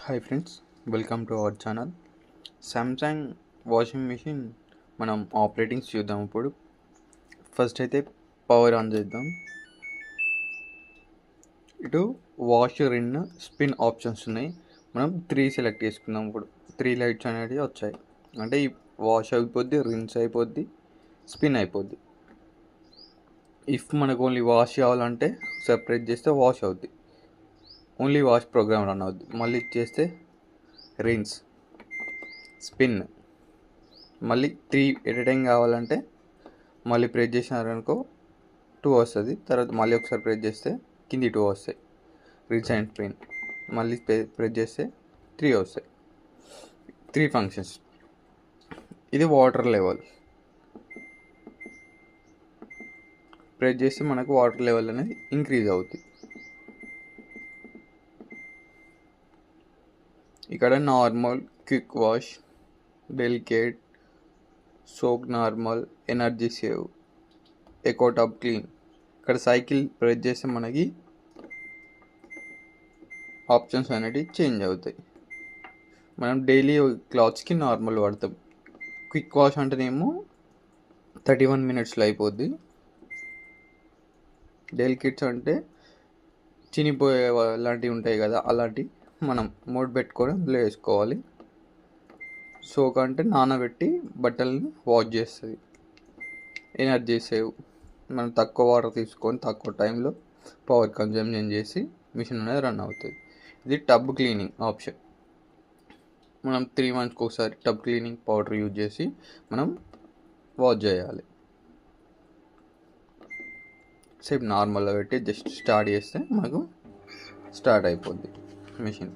Hi friends, welcome to our channel. Samsung washing machine మనం ఆపరేటింగ్స్ చూద్దాం. ఇప్పుడు ఫస్ట్ అయితే పవర్ ఆన్ చేద్దాం. ఇటు వాష్, రిన్, స్పిన్ ఆప్షన్స్ ఉన్నాయి. మనం 3 సెలెక్ట్ చేసుకుందాం. ఇప్పుడు 3 లైట్స్ అనేవి వచ్చాయి. అంటే ఈ వాష్ అయిపోద్ది, రిన్స్ అయిపోద్ది, స్పిన్ అయిపోద్ది. ఇఫ్ మనకు ఓన్లీ వాష్ కావాలంటే సెపరేట్ చేస్తే వాష్ అవుద్ది, ఓన్లీ వాష్ ప్రోగ్రామ్ రన్ అవుద్ది. మళ్ళీ చేస్తే రిన్స్, స్పిన్, మళ్ళీ 3 ఎట్ ఏ టైం కావాలంటే మళ్ళీ ప్రెస్ చేసినారనుకో 2 వస్తుంది. తర్వాత మళ్ళీ ఒకసారి ప్రెస్ చేస్తే కింది 2 వస్తాయి. రిన్స్ అండ్ స్పిన్ మళ్ళీ ప్రెస్ చేస్తే 3 వస్తాయి. 3 ఫంక్షన్స్. ఇది వాటర్ లెవెల్. ప్రెస్ చేస్తే మనకు వాటర్ లెవెల్ అనేది ఇంక్రీజ్ అవుతుంది. ఇక్కడ normal, quick wash, delicate, soak normal, energy save, eco tub clean. ఇక్కడ సైకిల్ ప్రెస్ చేస్తే మనకి ఆప్షన్స్ అనేవి చేంజ్ అవుతాయి. మనం డైలీ క్లాత్స్కి నార్మల్ వాడతాం. క్విక్ వాష్ అంటేనేమో 31 మినిట్స్లో అయిపోద్ది. డెలికేట్స్ అంటే చినిపోయే లాంటివి ఉంటాయి కదా, అలాంటివి మనం మోడ్ పెట్టుకొని అందులో వేసుకోవాలి. సోక్ అంటే నానబెట్టి బట్టలని వాష్ చేస్తుంది. ఎనర్జీ సేవ్, మనం తక్కువ వాటర్ తీసుకొని తక్కువ టైంలో పవర్ కన్జంప్షన్ చేసి మిషన్ అనేది రన్ అవుతుంది. ఇది టబ్ క్లీనింగ్ ఆప్షన్. మనం 3 monthsకి ఒకసారి టబ్ క్లీనింగ్ పౌడర్ యూజ్ చేసి మనం వాష్ చేయాలి. సేపు నార్మల్గా పెట్టి జస్ట్ స్టార్ట్ చేస్తే మనకు స్టార్ట్ అయిపోద్ది మిషన్.